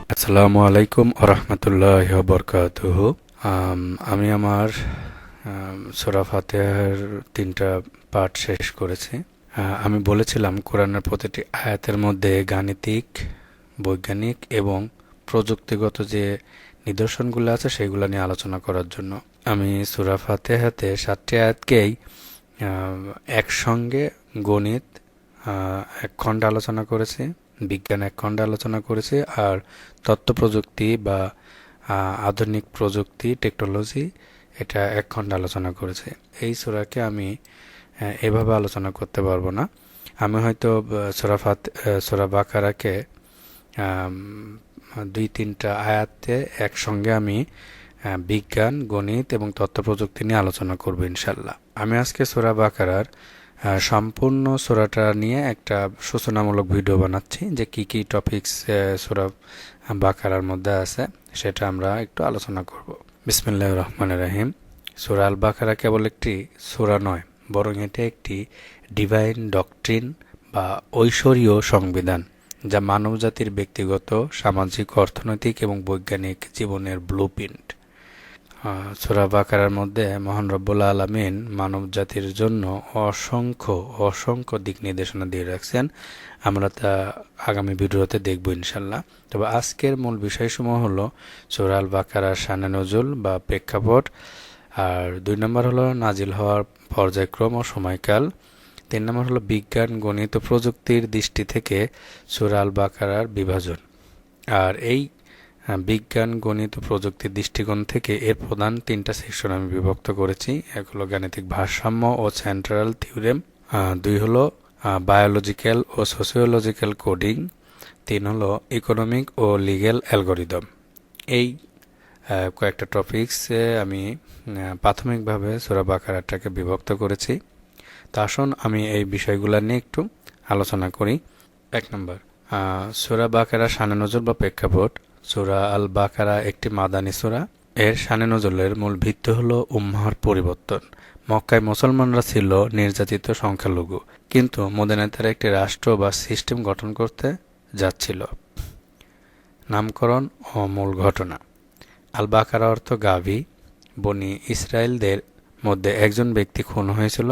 আসসালামু আলাইকুম আরহামতুল্লাহ বরকাতুহু। আমি আমার সূরা ফাতিহার 3টা পাঠ শেষ করেছি। আমি বলেছিলাম কোরআনের প্রতিটি আয়াতের মধ্যে গাণিতিক, বৈজ্ঞানিক এবং প্রযুক্তিগত যে নিদর্শনগুলো আছে সেগুলো নিয়ে আলোচনা করার জন্য। আমি সূরা ফাতিহাতে 7টি আয়াতকেই একসঙ্গে গণিত 1 ঘন্টা আলোচনা করেছি, বিজ্ঞান 1 ঘন্টা আলোচনা করেছি, আর তথ্য প্রযুক্তি বা আধুনিক প্রযুক্তি টেকনোলজি এটা 1 ঘন্টা আলোচনা করেছি। এই সূরাকে আমি এভাবে আলোচনা করতে পারবো না। আমি হয়তো সূরা বাকারাকে 2-3টা আয়াতে একসঙ্গে আমি বিজ্ঞান, গণিত এবং তথ্য প্রযুক্তি নিয়ে আলোচনা করব ইনশাল্লাহ। আমি আজকে সূরা বাকারার সম্পূর্ণ সূরাটা নিয়ে একটা সূচনামূলক ভিডিও বানাচ্ছি, যে কি কি টপিকস সূরা বাকারার মধ্যে আছে সেটা আমরা একটু আলোচনা করব। বিসমিল্লাহির রহমানির রহিম। সূরা আল বাকারা কেবল একটি সূরা নয়, বরং এটা একটি ডিভাইন ডক্ট্রিন বা ঐশ্বরীয় সংবিধান, যা মানবজাতির ব্যক্তিগত, সামাজিক, অর্থনৈতিক এবং বৈজ্ঞানিক জীবনের ব্লুপ্রিন্ট। সূরা বাকারার মধ্যে মহান রব্বুল আলামিন মানব জাতির জন্য অসংখ্য অসংখ্য দিক নির্দেশনা দিয়ে রাখছেন। আমরা তা আগামী ভিডিওতে দেখব ইনশাল্লাহ। তবে আজকের মূল বিষয়সমূহ হলো সূরা আল বাকারার শানে নজুল বা প্রেক্ষাপট, আর 2 নম্বর হলো নাজিল হওয়ার পর্যায়ক্রম ও সময়কাল, 3 নম্বর হলো বিজ্ঞান, গণিত ও প্রযুক্তির দৃষ্টি থেকে সূরা আল বাকারার বিভাজন। আর এই বিজ্ঞান, গণিত ও প্রযুক্তির দৃষ্টিকোণ থেকে এর প্রধান 3টা সেকশন আমি বিভক্ত করেছি। এক হলো গাণিতিক ভারসাম্য ও সেন্ট্রাল থিওরেম, 2 হলো বায়োলজিক্যাল ও সোসিওলজিক্যাল কোডিং, 3 হলো ইকোনমিক ও লিগ্যাল অ্যালগোরিদম। এই কয়েকটা টপিকসে আমি প্রাথমিকভাবে সূরা বাকারাটাকে বিভক্ত করেছি। তা আসুন আমি এই বিষয়গুলো নিয়ে একটু আলোচনা করি। 1 নম্বর, সূরা বাকারা শানে নজুল বা প্রেক্ষাপট। সূরা আল বাকারা একটি মাদানী সূরা। এর শানে নজুলের মূল ভিত্তি হলো উম্মাহর পরিবর্তন। মক্কায় মুসলমানরা ছিল নির্যাতিত সংখ্যালঘু, কিন্তু মদিনায় তারা একটি রাষ্ট্র বা সিস্টেম গঠন করতে যাচ্ছিল। নামকরণ ও মূল ঘটনা। আল বাকারা অর্থ গাভী। বনি ইসরায়েলদের মধ্যে একজন ব্যক্তি খুন হয়েছিল,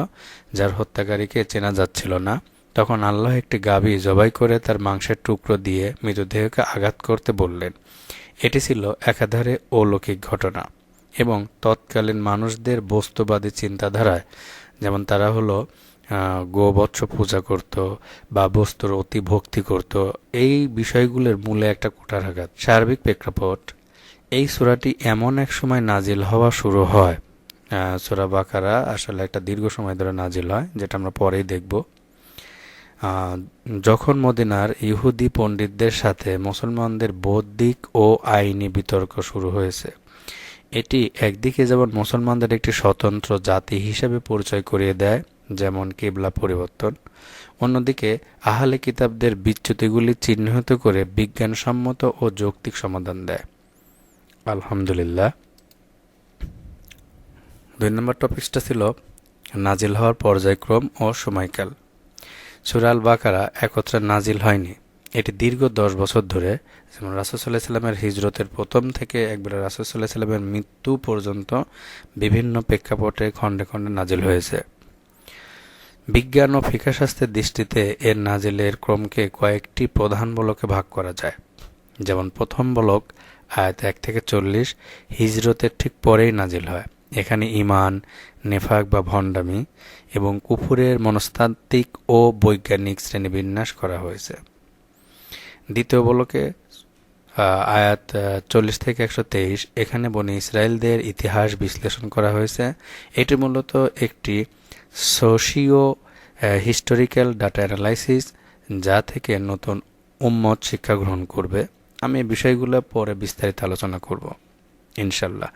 যার হত্যাকারীকে চেনা যাচ্ছিল না। তখন আল্লাহ একটি গাভী জবাই করে তার মাংসের টুকরো দিয়ে মৃতদেহকে আঘাত করতে বললেন। এটি ছিল একাধারে অলৌকিক ঘটনা এবং তৎকালীন মানুষদের বস্তুবাদী চিন্তাধারায়, যেমন তারা হলো গোবৎস পূজা করত বা বস্তুর অতি ভক্তি করত, এই বিষয়গুলোর মূলে একটা কুঠারাঘাত। সার্বিক প্রেক্ষাপট। এই সূরাটি এমন এক সময় নাজিল হওয়া শুরু হয়। সূরা বাকারা আসলে একটা দীর্ঘ সময় ধরে নাজিল হয়, যেটা আমরা পরেই দেখব। যখন মদিনার ইহুদি পণ্ডিতদের সাথে মুসলমানদের বৌদ্ধিক ও আইনি বিতর্ক শুরু হয়েছে। এটি একদিকে যেমন মুসলমানদের একটি স্বতন্ত্র জাতি হিসেবে পরিচয় করিয়ে দেয়, যেমন কিবলা পরিবর্তন, অন্যদিকে আহলে কিতাবদের বিচ্যুতিগুলি চিহ্নিত করে বিজ্ঞানসম্মত ও যৌক্তিক সমাধান দেয়। আলহামদুলিল্লাহ। 2 নম্বর টপিকসটা ছিল নাজিল হওয়ার পর্যায়ক্রম ও সময়কাল। সূরা আল বাকারা একত্রে নাজিল হয়নি। এটি দীর্ঘ 10 বছর ধরে, যেমন রাসূল সাল্লাল্লাহু আলাইহি ওয়াসাল্লামের হিজরতের প্রথম থেকে একবারে রাসূল সাল্লাল্লাহু আলাইহি ওয়াসাল্লামের মৃত্যু পর্যন্ত বিভিন্ন প্রেক্ষাপটে খণ্ডে খণ্ডে নাজিল হয়েছে। বিজ্ঞান ও ফিকহশাস্ত্রের দৃষ্টিতে এর নাজিলের ক্রমকে কয়েকটি প্রধান বলকে ভাগ করা যায়। যেমন প্রথম বলক আয়াত 1 থেকে 40 হিজরতের ঠিক পরেই নাজিল হয়। এখানে ঈমান, নেফাক বা ভণ্ডামি এবং কুফুরের মনস্তাত্ত্বিক ও বৈজ্ঞানিক শ্রেণীবিন্যাস করা হয়েছে। দ্বিতীয় বলকে আয়াত 40 থেকে 123, এখানে বনি ইসরায়েলদের ইতিহাস বিশ্লেষণ করা হয়েছে। এটি মূলত একটি সোশিও হিস্টোরিক্যাল ডাটা অ্যানালাইসিস, যা থেকে নতুন উম্মত শিক্ষা গ্রহণ করবে। আমি এই বিষয়গুলো পরে বিস্তারিত আলোচনা করব ইনশাল্লাহ।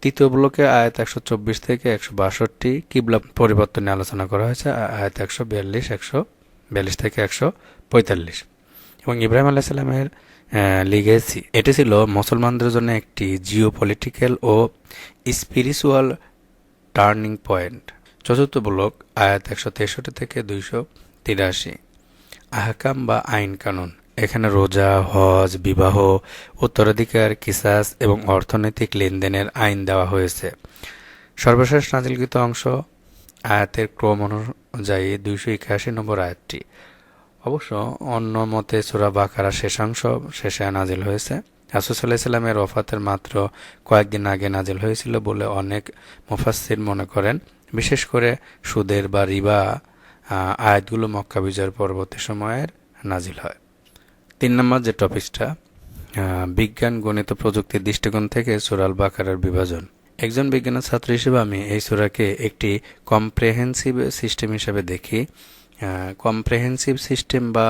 তৃতীয় ব্লকে আয়াত 124 থেকে 162 কিবলা পরিবর্তনে আলোচনা করা হয়েছে। আয়াত 142 থেকে 145 এবং ইব্রাহিম আলাইহিস সালামের লিগেসি। এটি ছিল মুসলমানদের জন্য একটি জিওপলিটিক্যাল ও স্পিরিচুয়াল টার্নিং পয়েন্ট। চতুর্থ ব্লক আয়াত 163 থেকে 283 আহকাম বা আইন কানুন। এখানে রোজা, হজ, বিবাহ, উত্তরাধিকার, কিসাস এবং অর্থনৈতিক লেনদেনের আইন দেওয়া হয়েছে। সর্বশেষ নাজিলকৃত অংশ আয়াতের ক্রম অনুযায়ী 281 নম্বর আয়াতটি। অবশ্য অন্য মতে সূরা বাকারা শেষাংশ শেষে নাজিল হয়েছে। রাসূল সাল্লাল্লাহু আলাইহি ওয়াসাল্লামের ওফাতের মাত্র কয়েকদিন আগে নাজিল হয়েছিল বলে অনেক মুফাসসির মনে করেন। বিশেষ করে সুদের বা রিবা আয়াতগুলো মক্কা বিজয়ের পরবর্তী সময়ের নাজিল হয়। 3 নম্বর যে টপিকটা, বিজ্ঞান, গণিত, প্রযুক্তির দৃষ্টিকোণ থেকে সূরা আল বাকারার বিভাজন। একজন বিজ্ঞানের ছাত্র হিসেবে আমি এই সূরাকে একটি কম্প্রেহেন্সিভ সিস্টেম হিসেবে দেখি। কম্প্রেহেন্সিভ সিস্টেম বা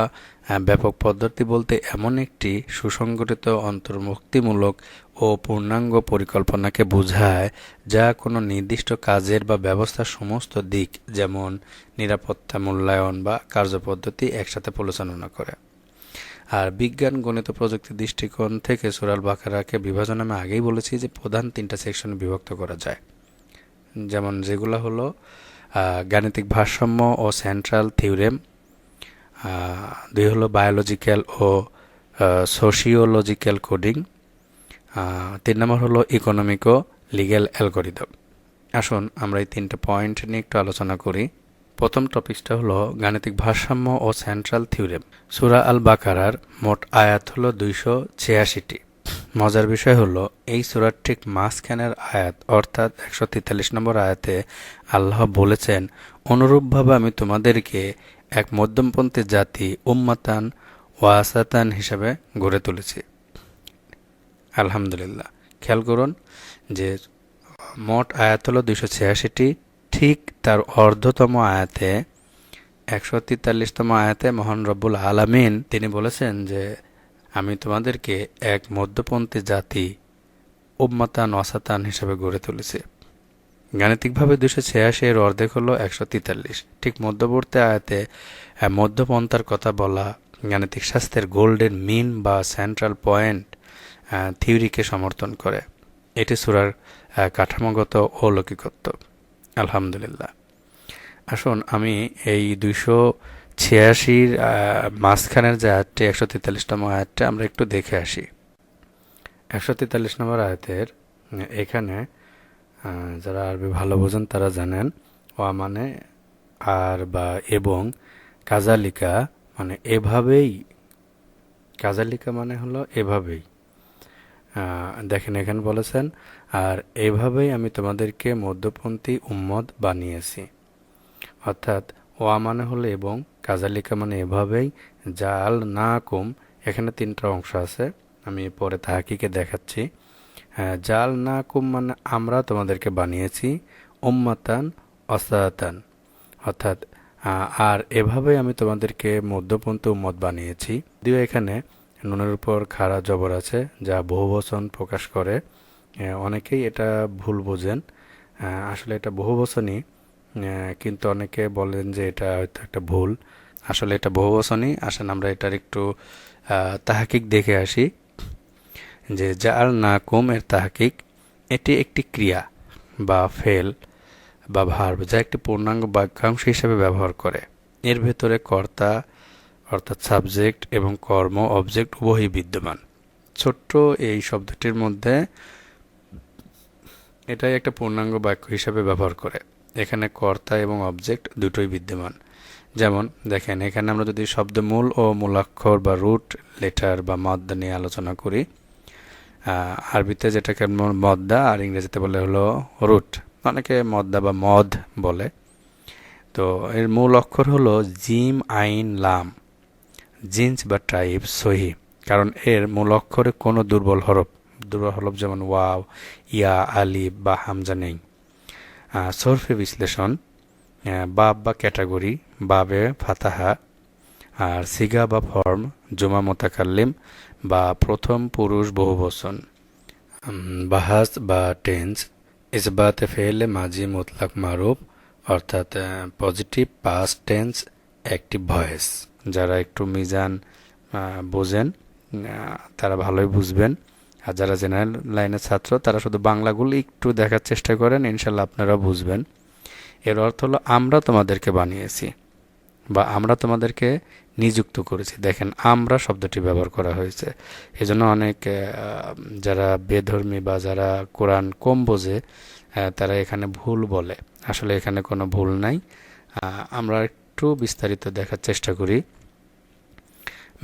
ব্যাপক পদ্ধতি বলতে এমন একটি সুসংগঠিত, অন্তর্ভুক্তিমূলক ও পূর্ণাঙ্গ পরিকল্পনাকে বোঝায় যা কোনো নির্দিষ্ট কাজের বা ব্যবস্থার সমস্ত দিক, যেমন নিরাপত্তা, মূল্যায়ন বা কার্যপদ্ধতি একসাথে পরিচালনা করে। আর বিজ্ঞান, গণিত, প্রযুক্তির দৃষ্টিকোণ থেকে সূরা আল বাকারাকে বিভাজন আমি আগেই বলেছি যে প্রধান 3টা সেকশনে বিভক্ত করা যায়, যেমন যেগুলো হলো গাণিতিক ভারসাম্য ও সেন্ট্রাল থিওরেম, 2 হলো বায়োলজিক্যাল ও সোশিওলজিক্যাল কোডিং, 3 নম্বর হলো ইকোনমিক ও লিগ্যাল অ্যালগরিদম। আসুন আমরা এই 3টা পয়েন্ট নিয়ে একটু আলোচনা করি। প্রথম টপিকটা হলো গাণিতিক ভারসাম্য ও সেন্ট্রাল থিওরেম। সূরা আল বাকারার মোট আয়াত হলো 286টি। মজার বিষয় হলো এই সূরার ঠিক মাঝখানের আয়াত অর্থাৎ 143 নম্বর আয়াতে আল্লাহ বলেছেন, অনুরূপভাবে আমি তোমাদেরকে এক মধ্যমপন্থী জাতি, উম্মাতান ওয়াসাতান হিসাবে গড়ে তুলেছি। আলহামদুলিল্লাহ। খেয়াল করুন যে মোট আয়াত হলো 286টি। ঠিক তার অর্ধতম আয়াতে, 143তম আয়াতে মহান রব্বুল আলামিন তিনি বলেছেন যে আমি তোমাদেরকে এক মধ্যপন্থী জাতি, উম্মাতান ওয়াসাতান হিসেবে গড়ে তুলেছি। গাণিতিকভাবে 286 এর অর্ধেক হলো 143। ঠিক মধ্যবর্তী আয়াতে মধ্যপন্থার কথা বলা গাণিতিক শাস্ত্রের গোল্ডেন মিন বা সেন্ট্রাল পয়েন্ট থিওরিকে সমর্থন করে। এটি সূরার কাঠামোগত অলৌকিকত্ব। আলহামদুলিল্লাহ। আসুন আমি এই 286-র মাঝখানের যে আয়াতটি, 143তম আয়াতটা আমরা একটু দেখে আসি। 143 নম্বর আয়াতের এখানে যারা আরবি ভালো বোঝেন তারা জানেন, ওয়া মানে আর বা এবং, কাজালিকা মানে এভাবেই, কাজালিকা মানে হলো এভাবেই। দেখেন এখানে বলেছেন, আর এভাবেই আমি তোমাদেরকে মধ্যপন্থী উম্মত বানিয়েছি। অর্থাৎ ওয়া মানে হলো এবং, কাজালিকা মানে এভাবেই, জাল না কুম, এখানে 3টা অংশ আছে, আমি পরে তাহাকিকে দেখাচ্ছি। জাল না কুম মানে আমরা তোমাদেরকে বানিয়েছি, উম্মাতান ওয়াসাতান, অর্থাৎ আর এভাবেই আমি তোমাদেরকে মধ্যপন্থী উম্মত বানিয়েছি। যদিও এখানে নুনের উপর খাড়া জবর আছে যা বহুবচন প্রকাশ করে। অনেকেই এটা ভুল বোঝেন, আসলে এটা বহুবচনই, কিন্তু অনেকে বলেন যে এটা হয়তো একটা ভুল। আসলে এটা বহুবচনই। আসেন আমরা এটার একটু তাহাকিক দেখে আসি যে জাল না কুম এর তাহাকিক, এটি একটি ক্রিয়া বা ফেল বা ভার্ব যা একটি পূর্ণাঙ্গ বাক্যাংশ হিসেবে ব্যবহার করে। এর ভেতরে কর্তা অর্থাৎ সাবজেক্ট এবং কর্ম অবজেক্ট উভয়ই বিদ্যমান। ছোট্ট এই শব্দটির মধ্যে এটাই একটা পূর্ণাঙ্গ বাক্য হিসাবে ব্যবহার করে। এখানে কর্তা এবং অবজেক্ট দুটোই বিদ্যমান। যেমন দেখেন এখানে আমরা যদি শব্দমূল ও মূলাক্ষর বা রুট লেটার বা মদ্দা নিয়ে আলোচনা করি, আরবিতে যেটাকে মদ্দা আর ইংরেজিতে বলে হলো রুট, অনেকে মদ্দা বা মদ বলে। তো এর মূল অক্ষর হলো জিম, আইন, লাম, জিন্স বা ট্রাইব, সহি, কারণ এর মূল অক্ষরে কোনো দুর্বল হরফ যেমন ওয়াও, ইয়া, আলিফ বা হামজা নেই। সরফে বিশ্লেষণ, বাব বা ক্যাটাগরি, বাবে ফাতাহা, আর সিগা বা ফর্ম, জুমা মোতাকাল্লিম বা প্রথম পুরুষ বহুবচন, বাহাস বা টেন্স, ইসবাতে ফেলে মাজি মুতলাক মারুফ অর্থাৎ positive past tense active voice. যারা একটু মিজান বোঝেন তারা ভালোই বুঝবেন, আর যারা জেনারেল লাইনের ছাত্র তারা শুধু বাংলাগুলো একটু দেখার চেষ্টা করেন, ইনশাল্লাহ আপনারা বুঝবেন। এর অর্থ হলো আমরা তোমাদেরকে বানিয়েছি বা আমরা তোমাদেরকে নিযুক্ত করেছি। দেখেন আমরা শব্দটি ব্যবহার করা হয়েছে। এজন্য অনেক যারা বেধর্মী বা যারা কোরআন কম বোঝে তারা এখানে ভুল বলে। আসলে এখানে কোনো ভুল নাই। আমরা একটু বিস্তারিত দেখার চেষ্টা করি।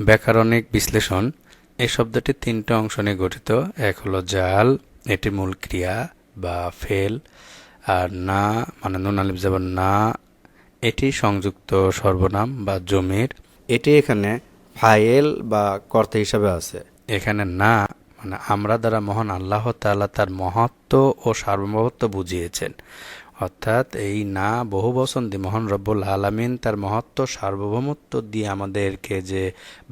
ব্যাকরণিক বিশ্লেষণ। এই শব্দটি তিনটা অংশ নিয়ে গঠিত। এক হলো জাল, এটি মূল ক্রিয়া বা ফেল। আর না মানে নুন আলিফ জবর না, এটি সংযুক্ত সর্বনাম বা জমির। এটি এখানে ফাইল বা কর্তা হিসাবে আছে। এখানে না মানে আমরা দ্বারা মহান আল্লাহ তাআলা তার মহত্ব ও সার্বভৌমত্ব বুঝিয়েছেন। অর্থাৎ এই না বহু বচন দিয়ে মহান রব্বুল আলামিন তার মহত্ব সার্বভৌমত্ব দিয়ে আমাদেরকে যে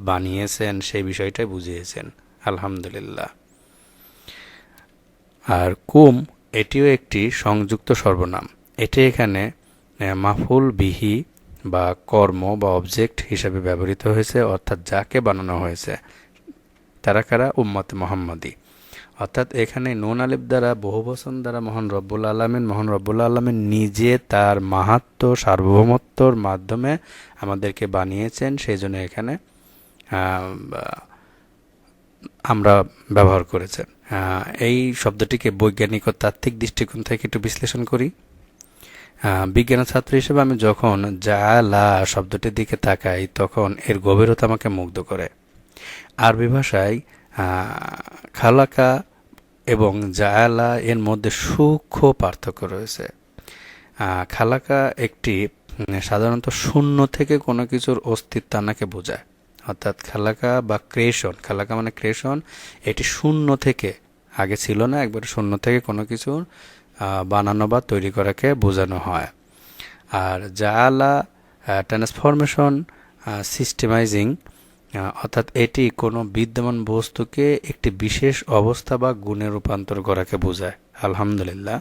বানিয়েছেন সেই বিষয়টাই বুঝিয়েছেন। আলহামদুলিল্লাহ। আর কুম এটিও একটি সংযুক্ত সর্বনাম। এটি এখানে মাফুল বিহি বা কর্ম বা অবজেক্ট হিসাবে ব্যবহৃত হয়েছে, অর্থাৎ যাকে বানানো হয়েছে। তারা কারা? উম্মতে মোহাম্মদী। অর্থাৎ এখানে নুন আলিফ দ্বারা বহুবচন দ্বারা মহান রব্বুল আলামিন নিজে তার মাহাত্ম্য সার্বভৌমত্বর মাধ্যমে আমাদেরকে বানিয়েছেন। সেই জন্য এখানে আমরা ব্যবহার করেছেন। এই শব্দটিকে বৈজ্ঞানিক ও তাত্ত্বিক দৃষ্টিকোণ থেকে একটু বিশ্লেষণ করি। বিজ্ঞানের ছাত্র হিসেবে আমি যখন জালা শব্দটির দিকে তাকাই তখন এর গভীরতা আমাকে মুগ্ধ করে। আরবি ভাষায় খালাকা এবং জায়ালা এর মধ্যে সূক্ষ্ম পার্থক্য রয়েছে। খালাকা একটি সাধারণত শূন্য থেকে কোনো কিছুর অস্তিত্ব আনাকে বোঝায়। অর্থাৎ খালাকা বা ক্রিয়েশন, খালাকা মানে ক্রিয়েশন, এটি শূন্য থেকে, আগে ছিল না, একবারে শূন্য থেকে কোনো কিছুর বানানো বা তৈরি করাকে বোঝানো হয়। আর জায়ালা ট্রান্সফরমেশন, সিস্টেমাইজিং, অর্থাৎ এটি কোনো বিদ্যমান বস্তুকে একটি বিশেষ অবস্থা বা গুণে রূপান্তর করাকে বোঝায়। আলহামদুলিল্লাহ।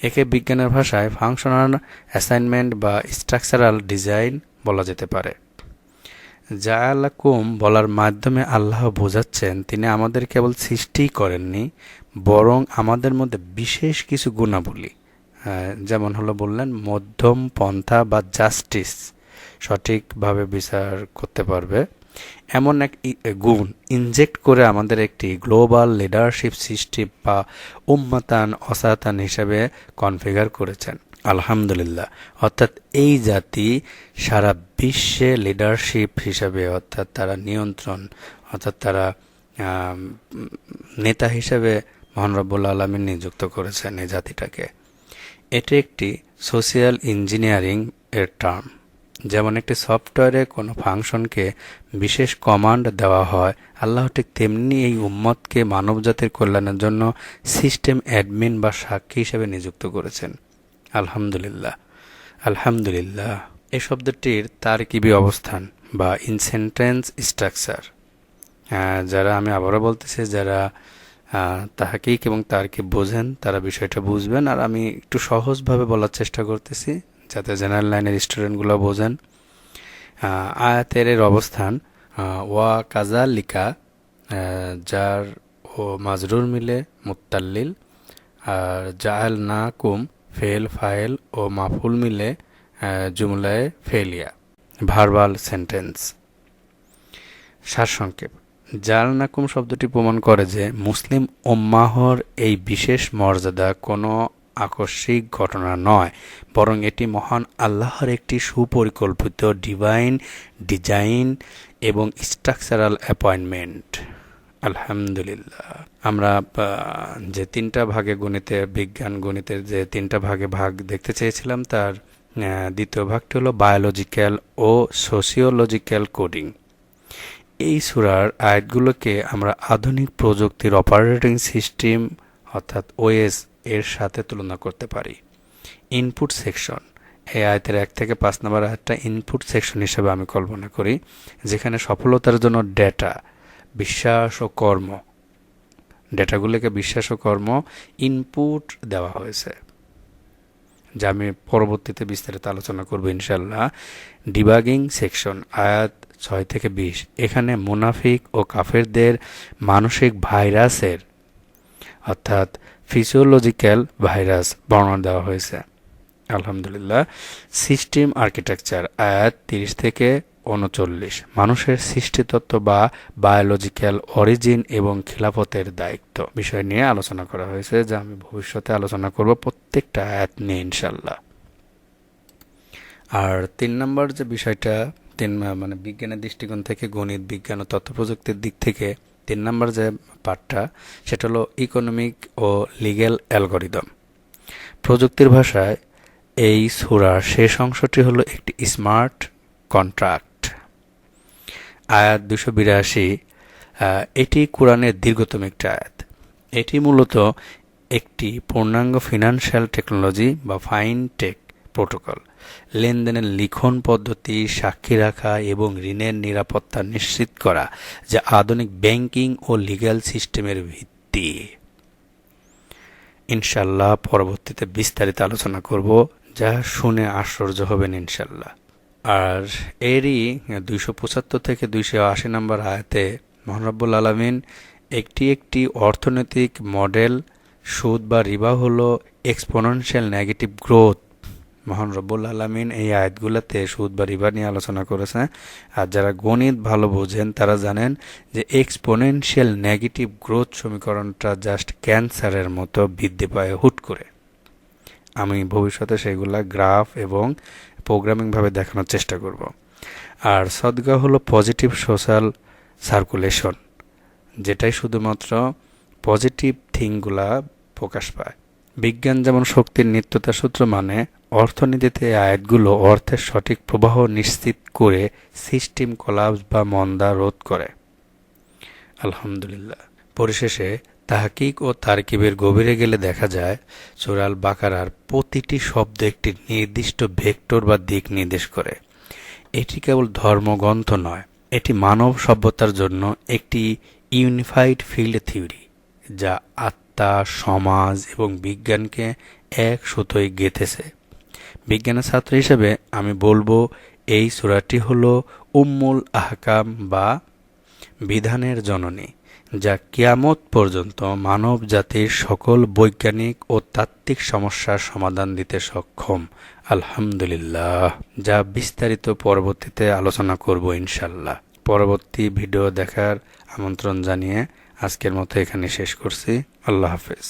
একে বিজ্ঞানের ভাষায় ফাংশনাল অ্যাসাইনমেন্ট বা স্ট্রাকচারাল ডিজাইন বলা যেতে পারে। জাআলাকুম বলার মাধ্যমে আল্লাহ বোঝাচ্ছেন তিনি আমাদের কেবল সৃষ্টিই করেননি, বরং আমাদের মধ্যে বিশেষ কিছু গুণাবলী, যেমন হলো বললেন মধ্যম পন্থা বা জাস্টিস, সঠিকভাবে বিচার করতে পারবে এমন এক গুণ ইনজেক্ট করে আমাদের একটি গ্লোবাল লিডারশিপ সিস্টেম বা উম্মাতান অসাতান হিসেবে কনফিগার করেছেন। আলহামদুলিল্লাহ। অর্থাৎ এই জাতি সারা বিশ্বে লিডারশিপ হিসাবে, অর্থাৎ তারা নিয়ন্ত্রণ, অর্থাৎ তারা নেতা হিসেবে মহান রব্বুল আলামিন নিযুক্ত করেছেন এই জাতিটাকে। এটি একটি সোশিয়াল ইঞ্জিনিয়ারিং এর টার্ম। যেমন একটি সফটওয়্যারে কোনো ফাংশনকে বিশেষ কমান্ড দেওয়া হয়, আল্লাহ ঠিক তেমনি এই উম্মতকে মানবজাতির কল্যাণের জন্য সিস্টেম অ্যাডমিন বা সাক্ষী হিসেবে নিযুক্ত করেছেন। আলহামদুলিল্লাহ। আলহামদুলিল্লাহ এই শব্দটির তারকিবি অবস্থান বা ইন সেন্টেন্স স্ট্রাকচার, যারা, আমি আবারও বলতেছি, যারা তাহকিক এবং তারকিব বোঝেন তারা বিষয়টা বুঝবেন। আর আমি একটু সহজভাবে বলার চেষ্টা করতেছি যাতে জেনারেল লাইনের স্টুডেন্টগুলো বোঝেন। আয়াতের এর অবস্থান ওয়া কাজালিকা, যার ও মাজরুর মিলে মুত্তাল্লিল, আর জাআল না কুম ফেল ফাইল ও মাফুল মিলে জুমলায় ফেলিয়া, ভার্বাল সেন্টেন্স। সারসংক্ষেপ, জালনাকুম শব্দটি প্রমাণ করে যে মুসলিম উম্মাহর এই বিশেষ মর্যাদা কোনো আকস্মিক ঘটনা নয়, বরং এটি মহান আল্লাহর একটি সুপরিকল্পিত ডিভাইন ডিজাইন এবং স্ট্রাকচারাল অ্যাপয়েন্টমেন্ট। আলহামদুলিল্লাহ। আমরা যে তিনটা ভাগে গণিতে, বিজ্ঞান গণিতের যে তিনটা ভাগে ভাগ দেখতে চেয়েছিলাম তার দ্বিতীয় ভাগটি হলো বায়োলজিক্যাল ও সোশিওলজিক্যাল কোডিং। এই সূরার আয়াতগুলোকে আমরা আধুনিক প্রযুক্তির অপারেটিং সিস্টেম অর্থাৎ ওএস এর সাথে তুলনা করতে পারি। ইনপুট সেকশন, এই আয়াতের 1 থেকে 5 নম্বর আয়াতটা ইনপুট সেকশন হিসেবে আমি কল্পনা করি, যেখানে সফলতার জন্য ডেটা, বিশ্বাস ও কর্ম, ডেটাগুলোকে বিশ্বাস ও কর্ম ইনপুট দেওয়া হয়েছে, যা আমি পরবর্তীতে বিস্তারিত আলোচনা করব ইনশাল্লাহ। ডিবাগিং সেকশন আয়াত 6 থেকে 20, এখানে মুনাফিক ও কাফেরদের মানসিক ভাইরাসের অর্থাৎ ফিজিওলজিক্যাল ভাইরাস বর্ণনা দেওয়া হয়েছে। আলহামদুলিল্লাহ। সিস্টেম আর্কিটেকচার আয়াত 30 থেকে 39, মানুষের সৃষ্টিতত্ত্ব বা বায়োলজিক্যাল অরিজিন এবং খিলাফতের দায়িত্ব বিষয় নিয়ে আলোচনা করা হয়েছে, যা আমি ভবিষ্যতে আলোচনা করব প্রত্যেকটা আয়াত নিয়ে ইনশাল্লাহ। আর 3 নম্বর যে বিষয়টা, মানে বিজ্ঞানের দৃষ্টিকোণ থেকে, গণিত, বিজ্ঞান ও তথ্য প্রযুক্তির দিক থেকে 3 নম্বর যে পার্টটা, সেটা হলো ইকোনমিক ও লিগ্যাল অ্যালগরিদম। প্রযুক্তির ভাষায় এই সূরার শেষ অংশটি হলো একটি স্মার্ট কন্ট্রাক্ট। আয়াত 282, এটি কোরআনের দীর্ঘতম একটি আয়াত। এটি মূলত একটি পূর্ণাঙ্গ ফিনান্সিয়াল টেকনোলজি বা ফাইনটেক প্রোটোকল। লেনদেনের লিখন পদ্ধতি, সাক্ষী রাখা এবং ঋণের নিরাপত্তা নিশ্চিত করা, যা আধুনিক ব্যাংকিং ও লিগ্যাল সিস্টেমের ভিত্তি। ইনশাল্লাহ পরবর্তীতে বিস্তারিত আলোচনা করব, যা শুনে আশ্চর্য হবেন ইনশাল্লাহ। আর এরই 275 থেকে 280 নম্বর আয়াতে মহান রব্বুল আলামিন একটি অর্থনৈতিক মডেল, সুদ বা রিবা হলো এক্সপোনেনশিয়াল নেগেটিভ গ্রোথ। মহান রব্বুল আলামিন এই আয়াতগুলোতে সুদ বা রিবা নিয়ে আলোচনা করেছে। আর যারা গণিত ভালো বোঝেন তারা জানেন যে এক্সপোনেনশিয়াল নেগেটিভ গ্রোথ সমীকরণটা জাস্ট ক্যান্সারের মতো বৃদ্ধি পায় হুট করে। আমি ভবিষ্যতে সেগুলা গ্রাফ এবং প্রোগ্রামিংভাবে দেখানোর চেষ্টা করব। আর সদকা হলো পজিটিভ সোশ্যাল সার্কুলেশন, যেটাই শুধুমাত্র পজিটিভ থিংগুলা প্রকাশ পায়। বিজ্ঞান যেমন শক্তির নিত্যতা সূত্র, মানে অর্থনীতিতে আয়াতগুলো অর্থের সঠিক প্রবাহ নিশ্চিত করে সিস্টেম কোলাপস বা মন্দা রোধ করে। আলহামদুলিল্লাহ। পরিশেষে তাহকিক ও তারকিবের গভীরে গেলে দেখা যায় সূরা আল বাকারার প্রতিটি শব্দ একটি নির্দিষ্ট ভেক্টর বা দিক নির্দেশ করে। এটি কেবল ধর্মগ্রন্থ নয়, এটি মানব সভ্যতার জন্য একটি ইউনিফাইড ফিল্ড থিওরি, যা আত্মা, সমাজ এবং বিজ্ঞানকে এক সুতোয় গেঁথেছে। বিজ্ঞানের ছাত্র হিসেবে আমি বলবো এই সূরাটি হলো উম্মুল আহকাম বা বিধানের জননী, যা কিয়ামত পর্যন্ত মানব জাতির সকল বৈজ্ঞানিক ও তাত্ত্বিক সমস্যার সমাধান দিতে সক্ষম। আলহামদুলিল্লাহ। যা বিস্তারিত পরবর্তীতে আলোচনা করব ইনশাল্লাহ। পরবর্তী ভিডিও দেখার আমন্ত্রণ জানিয়ে আজকের মতো এখানে শেষ করছি। আল্লাহ হাফেজ।